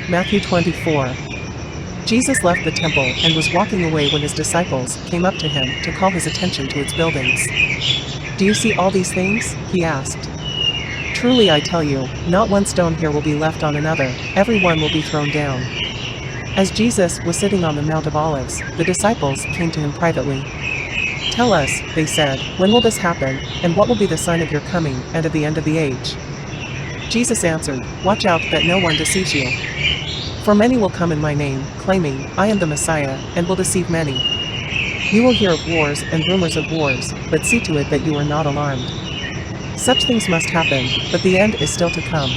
Matthew 24. Jesus left the temple and was walking away when his disciples came up to him to call his attention to its buildings. "Do you see all these things?" he asked. "Truly I tell you, not one stone here will be left on another, every one will be thrown down." As Jesus was sitting on the Mount of Olives, the disciples came to him privately. "Tell us," they said, "when will this happen, and what will be the sign of your coming and of the end of the age?" Jesus answered, "Watch out that no one deceives you. For many will come in my name, claiming, 'I am the Messiah,' and will deceive many. You will hear of wars and rumors of wars, but see to it that you are not alarmed. Such things must happen, but the end is still to come.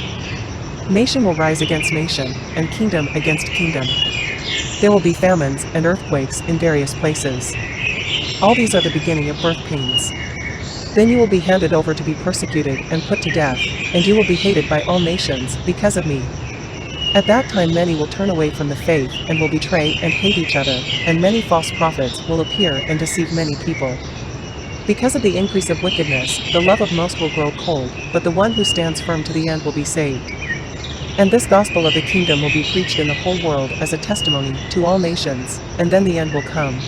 Nation will rise against nation, and kingdom against kingdom. There will be famines and earthquakes in various places. All these are the beginning of birth pains. Then you will be handed over to be persecuted and put to death, and you will be hated by all nations because of me. At that time many will turn away from the faith and will betray and hate each other, and many false prophets will appear and deceive many people. Because of the increase of wickedness, the love of most will grow cold, but the one who stands firm to the end will be saved. And this gospel of the kingdom will be preached in the whole world as a testimony to all nations, and then the end will come.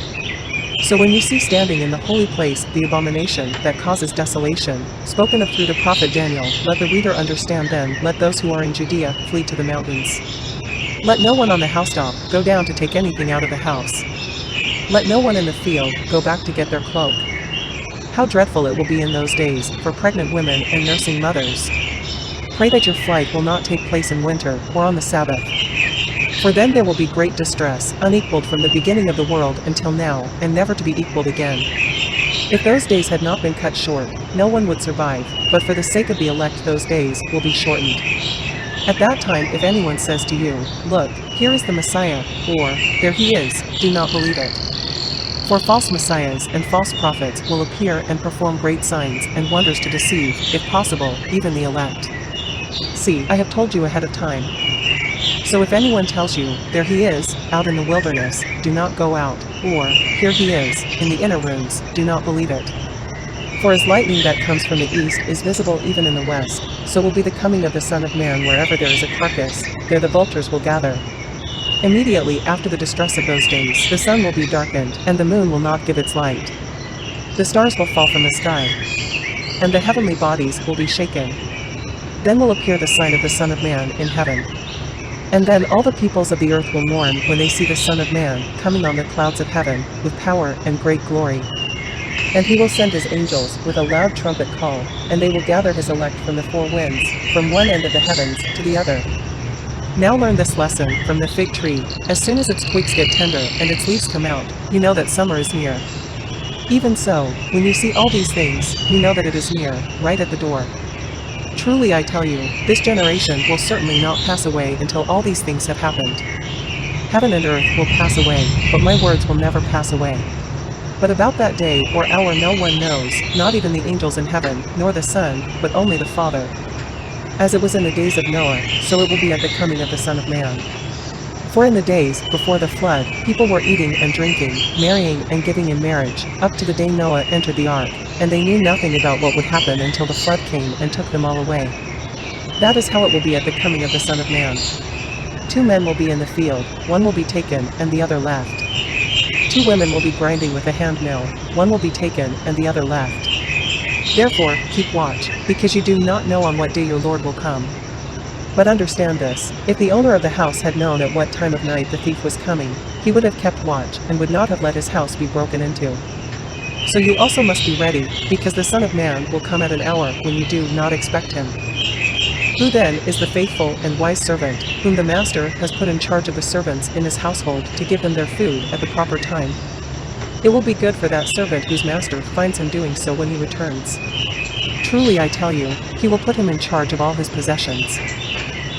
So when you see standing in the holy place the abomination that causes desolation, spoken of through the prophet Daniel, let the reader understand. Then let those who are in Judea flee to the mountains. Let no one on the housetop go down to take anything out of the house. Let no one in the field go back to get their cloak. How dreadful it will be in those days for pregnant women and nursing mothers. Pray that your flight will not take place in winter or on the Sabbath. For then there will be great distress, unequaled from the beginning of the world until now, and never to be equaled again. If those days had not been cut short, no one would survive, but for the sake of the elect those days will be shortened. At that time if anyone says to you, 'Look, here is the Messiah,' or 'There he is,' do not believe it. For false messiahs and false prophets will appear and perform great signs and wonders to deceive, if possible, even the elect. See, I have told you ahead of time. So if anyone tells you, 'There he is, out in the wilderness,' do not go out, or 'Here he is, in the inner rooms,' do not believe it. For as lightning that comes from the east is visible even in the west, so will be the coming of the Son of Man. Wherever there is a carcass, there the vultures will gather. Immediately after the distress of those days, the sun will be darkened, and the moon will not give its light. The stars will fall from the sky, and the heavenly bodies will be shaken. Then will appear the sign of the Son of Man in heaven. And then all the peoples of the earth will mourn when they see the Son of Man coming on the clouds of heaven, with power and great glory. And he will send his angels with a loud trumpet call, and they will gather his elect from the four winds, from one end of the heavens to the other. Now learn this lesson from the fig tree: as soon as its twigs get tender and its leaves come out, you know that summer is near. Even so, when you see all these things, you know that it is near, right at the door. Truly I tell you, this generation will certainly not pass away until all these things have happened. Heaven and earth will pass away, but my words will never pass away. But about that day or hour no one knows, not even the angels in heaven, nor the Son, but only the Father. As it was in the days of Noah, so it will be at the coming of the Son of Man. For in the days before the flood, people were eating and drinking, marrying and giving in marriage, up to the day Noah entered the ark, and they knew nothing about what would happen until the flood came and took them all away. That is how it will be at the coming of the Son of Man. 2 men will be in the field, one will be taken and the other left. 2 women will be grinding with a handmill, one will be taken and the other left. Therefore, keep watch, because you do not know on what day your Lord will come. But understand this: if the owner of the house had known at what time of night the thief was coming, he would have kept watch and would not have let his house be broken into. So you also must be ready, because the Son of Man will come at an hour when you do not expect him. Who then is the faithful and wise servant, whom the master has put in charge of the servants in his household to give them their food at the proper time? It will be good for that servant whose master finds him doing so when he returns. Truly I tell you, he will put him in charge of all his possessions.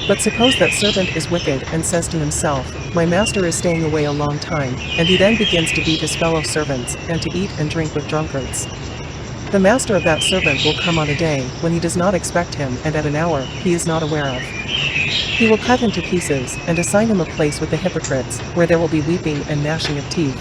But suppose that servant is wicked and says to himself, 'My master is staying away a long time,' and he then begins to beat his fellow servants, and to eat and drink with drunkards. The master of that servant will come on a day when he does not expect him, and at an hour he is not aware of. He will cut him to pieces, and assign him a place with the hypocrites, where there will be weeping and gnashing of teeth.